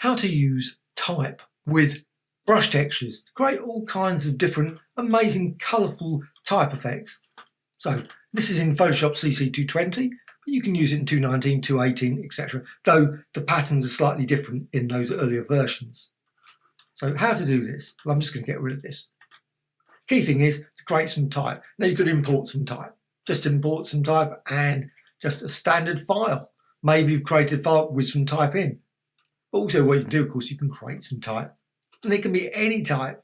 how to use type with brush textures to create all kinds of different amazing colourful type effects. So this is in Photoshop CC220, but you can use it in 219, 218, etc. Though the patterns are slightly different in those earlier versions. So how to do this? Well, I'm just going to get rid of this. Key thing is to create some type. Now you could import some type. Just import some type and just a standard file. Maybe you've created a file with some type in. Also what you can do, of course, you can create some type. And it can be any type.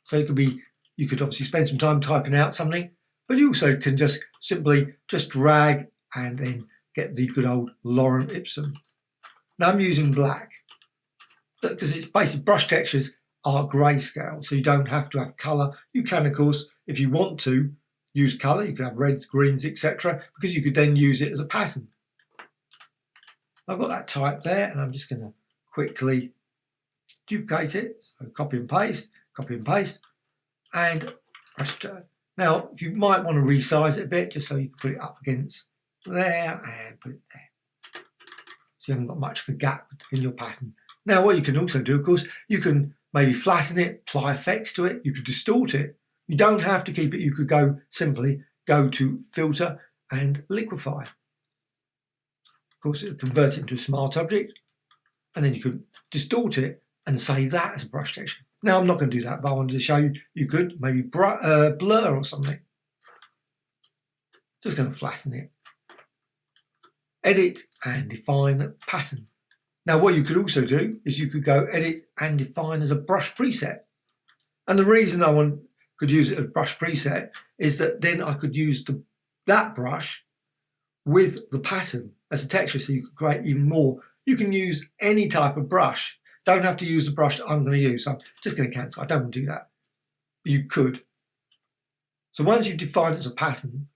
So it could be, you could obviously spend some time typing out something, but you also can just simply just drag and then get the good old lorem ipsum. Now I'm using black because it's basically brush textures are grayscale, so you don't have to have colour. You can, of course, if you want to, use colour. You could have reds, greens, etc., because you could then use it as a pattern. I've got that type there, and I'm just going to quickly duplicate it. So copy and paste, and press turn. Now, if you might want to resize it a bit, just so you can put it up against there and put it there. So you haven't got much of a gap in your pattern. Now, what you can also do, of course, you can maybe flatten it, apply effects to it, you could distort it. You don't have to keep it, you could simply go to filter and liquify. Of course, it'll convert it into a smart object, and then you could distort it and say that as a brush texture. Now, I'm not going to do that, but I wanted to show you, you could maybe blur or something. Just going to flatten it. Edit and define pattern. Now, what you could also do is you could go edit and define as a brush preset. And the reason I could use it as a brush preset is that then I could use that brush with the pattern as a texture, so you could create even more. You can use any type of brush. Don't have to use the brush that I'm going to use. So I'm just going to cancel. I don't want to do that. You could. So once you've defined it as a pattern,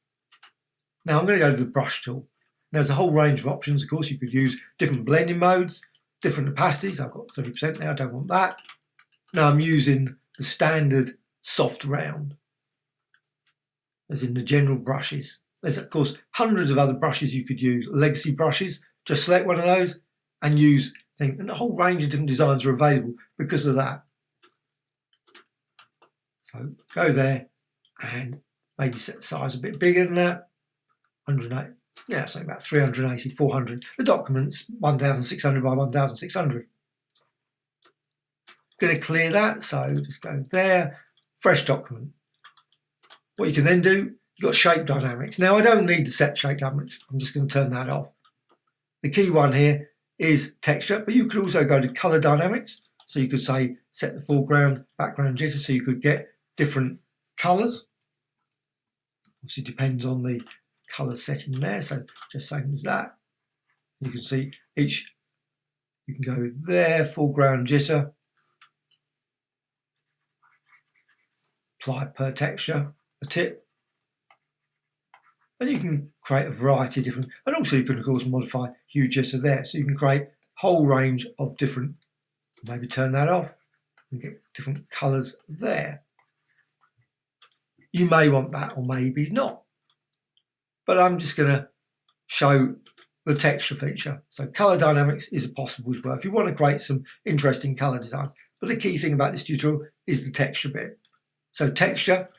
now I'm going to go to the brush tool. Now, there's a whole range of options. Of course, you could use different blending modes, different opacities. I've got 30% now. I don't want that. Now I'm using the standard soft round, as in the general brushes. There's, of course, hundreds of other brushes you could use, legacy brushes. Just select one of those and use things. And a whole range of different designs are available because of that. So go there and maybe set the size a bit bigger than that. 108, yeah, something about 380, 400. The document's 1,600 by 1,600. Going to clear that, so just go there, fresh document. What you can then do, you've got shape dynamics. Now, I don't need to set shape dynamics. I'm just going to turn that off. The key one here is texture, but you could also go to color dynamics. So you could say set the foreground, background jitter, so you could get different colors. Obviously depends on the color setting there. So just same as that. You can see each, you can go there, foreground jitter, apply per texture, a tip. And you can create a variety of different, and also you can of course modify hue jitter there. So you can create a whole range of different, maybe turn that off and get different colors there. You may want that or maybe not. But I'm just going to show the texture feature. So color dynamics is possible as well if you want to create some interesting color design. But the key thing about this tutorial is the texture bit. So texture,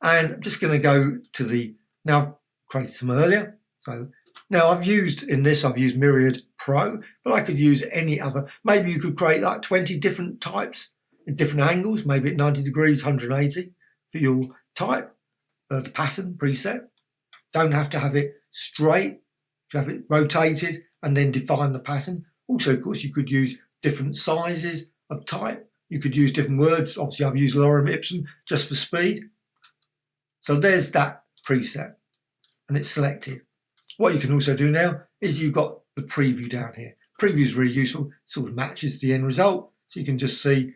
and I'm just going to go to the, now I've created some earlier. So now I've used Myriad Pro, but I could use any other. Maybe you could create like 20 different types in different angles, maybe at 90 degrees, 180 for your type, the pattern preset. Don't have to have it straight, you have it rotated and then define the pattern. Also, of course, you could use different sizes of type. You could use different words. Obviously, I've used lorem ipsum just for speed. So there's that preset and it's selected. What you can also do now is you've got the preview down here. Preview is really useful. It sort of matches the end result. So you can just see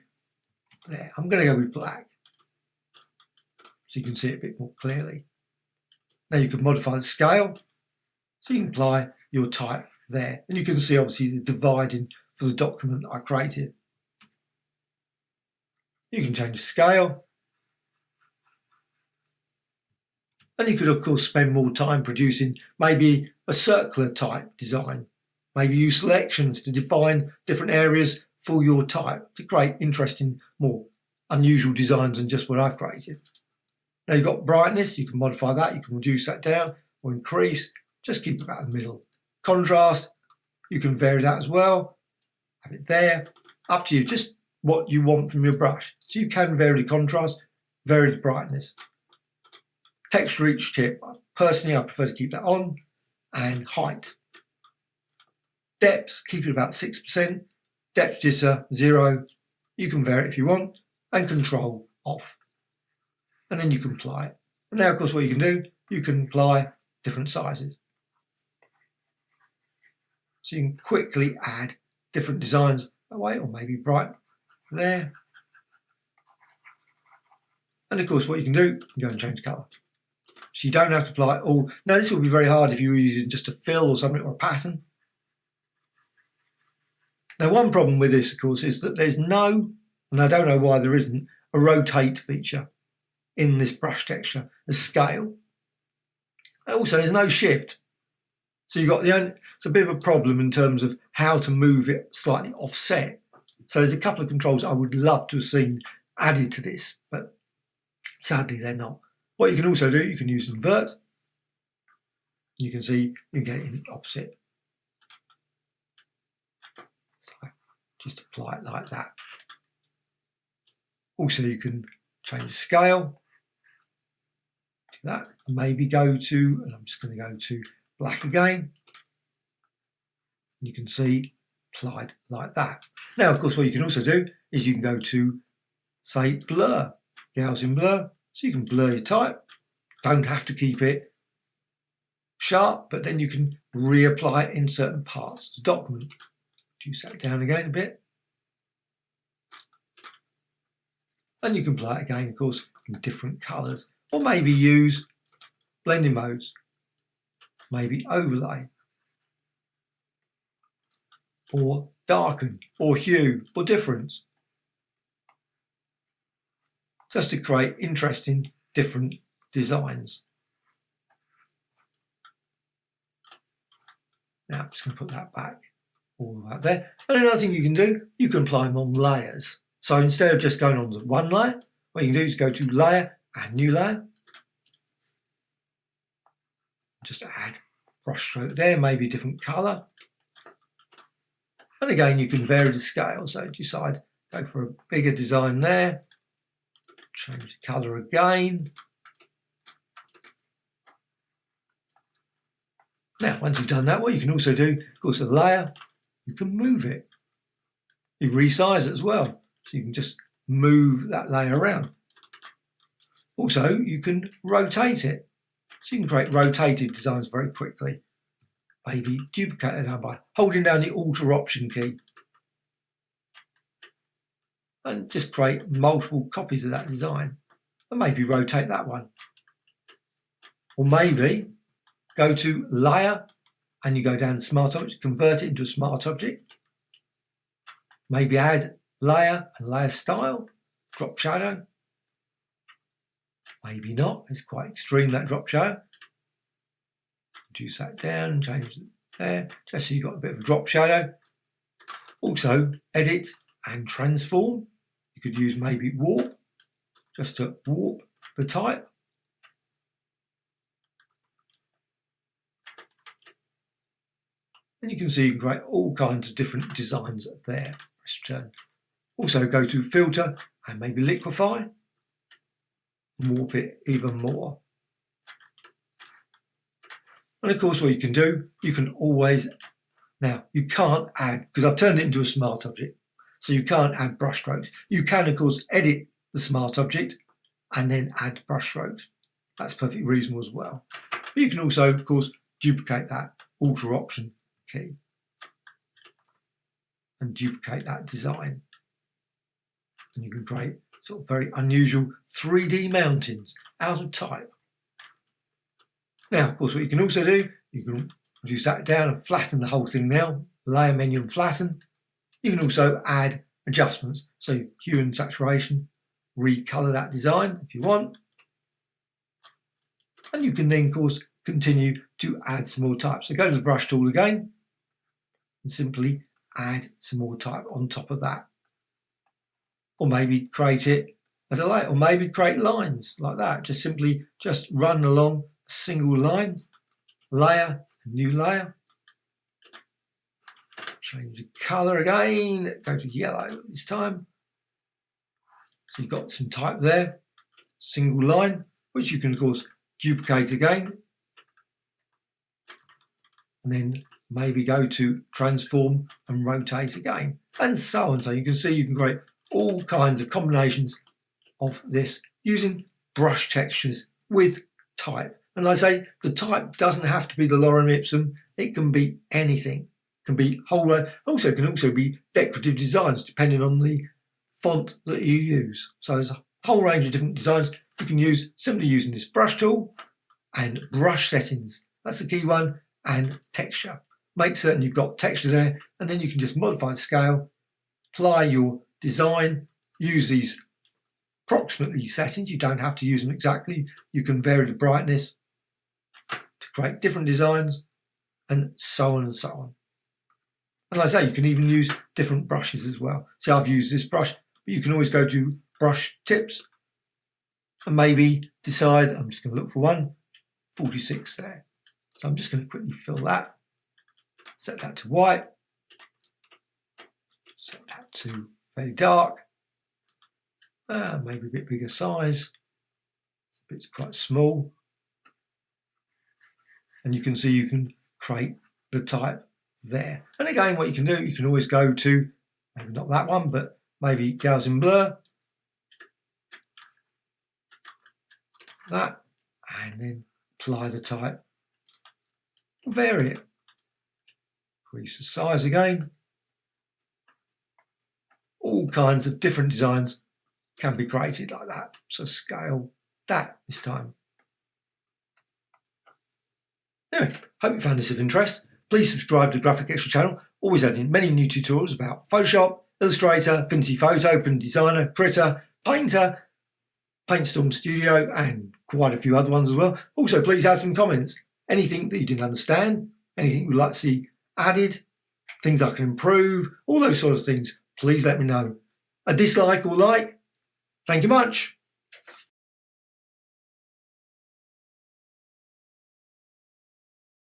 there. I'm going to go with black so you can see it a bit more clearly. Now you can modify the scale, so you can apply your type there. And you can see obviously the dividing for the document I created. You can change the scale. And you could of course spend more time producing maybe a circular type design. Maybe use selections to define different areas for your type to create interesting, more unusual designs than just what I've created. Now you've got brightness, you can modify that, you can reduce that down or increase, just keep it about the middle. Contrast, you can vary that as well, have it there, up to you, just what you want from your brush. So you can vary the contrast, vary the brightness. Texture each tip, personally I prefer to keep that on, and height. Depth, keep it about 6%, depth jitter, 0, you can vary it if you want, and control off. And then you can apply it. And now of course what you can do, you can apply different sizes. So you can quickly add different designs that way, or maybe bright there. And of course what you can do, you can go and change colour. So you don't have to apply it all. Now this will be very hard if you were using just a fill or something or a pattern. Now one problem with this of course is that there's no, and I don't know why there isn't, a rotate feature in this brush texture, the scale. Also there's no shift. So you've got it's a bit of a problem in terms of how to move it slightly offset. So there's a couple of controls I would love to have seen added to this, but sadly they're not. What you can also do, you can use invert. You can see you can get it in the opposite. So just apply it like that. Also you can change the scale. Do that, and maybe go to, and I'm just going to go to black again. You can see applied like that. Now of course what you can also do is you can go to, say, blur, Gaussian blur. So you can blur your type, don't have to keep it sharp, but then you can reapply it in certain parts of the document. Reduce that down again a bit. And you can apply it again, of course, in different colours. Or maybe use blending modes, maybe overlay, or darken, or hue, or difference. Just to create interesting, different designs. Now I'm just going to put that back, all about there. And another thing you can do, you can apply them on layers. So instead of just going on to one layer, what you can do is go to layer, add new layer. Just add brush stroke there, maybe a different colour. And again, you can vary the scale. So decide, go for a bigger design there. Change the colour again. Now, once you've done that, what you can also do, of course, a layer, you can move it. You resize it as well. So you can just move that layer around. Also, you can rotate it. So you can create rotated designs very quickly. Maybe duplicate it down by holding down the Alt Option key. And just create multiple copies of that design. And maybe rotate that one. Or maybe go to Layer and you go down to Smart Object, convert it into a Smart Object. Maybe add Layer and Layer Style, Drop Shadow. Maybe not, it's quite extreme, that drop shadow. Reduce that down, change it there, just so you've got a bit of a drop shadow. Also, edit and transform. You could use maybe warp, just to warp the type. And you can see you can create all kinds of different designs there. Press return. Also go to filter and maybe liquefy. Warp it even more. And of course what you can do, you can always, now you can't add, because I've turned it into a smart object, so you can't add brush strokes. You can of course edit the smart object and then add brush strokes. That's perfectly reasonable as well. But you can also of course duplicate that Alt Option key and duplicate that design. And you can create sort of very unusual 3D mountains out of type. Now, of course, what you can also do, you can reduce that down and flatten the whole thing now. Layer menu and flatten. You can also add adjustments. So hue and saturation, recolor that design if you want. And you can then, of course, continue to add some more types. So go to the brush tool again and simply add some more type on top of that. Or maybe create it as a layer, or maybe create lines like that. Just run along a single line, layer, a new layer. Change the colour again, go to yellow this time. So you've got some type there, single line, which you can of course duplicate again. And then maybe go to transform and rotate again, and so on. So you can see you can create all kinds of combinations of this using brush textures with type. And like I say, the type doesn't have to be the lorem ipsum, it can be anything. Can be also can also be decorative designs depending on the font that you use. So there's a whole range of different designs you can use simply using this brush tool and brush settings. That's the key one, and texture. Make certain you've got texture there, and then you can just modify the scale, apply your design, use these approximately settings. You don't have to use them exactly. You can vary the brightness to create different designs, and so on and so on. And like I say, you can even use different brushes as well. See, I've used this brush, but you can always go to brush tips and maybe decide, I'm just going to look for one, 46 there. So I'm just going to quickly fill that, set that to white, set that to very dark, maybe a bit bigger size, it's quite small. And you can see you can create the type there. And again, what you can do, you can always go to, maybe not that one, but maybe Gaussian blur, that, and then apply the type, vary it, increase the size again. All kinds of different designs can be created like that. So scale that this time. Anyway, hope you found this of interest. Please subscribe to the Graphic Extra channel, always adding many new tutorials about Photoshop, Illustrator, Affinity Photo, Affinity Designer, Krita, Painter, PaintStorm Studio, and quite a few other ones as well. Also, please add some comments. Anything that you didn't understand, anything you'd like to see added, things I can improve, all those sort of things, please let me know. A dislike or like, thank you much.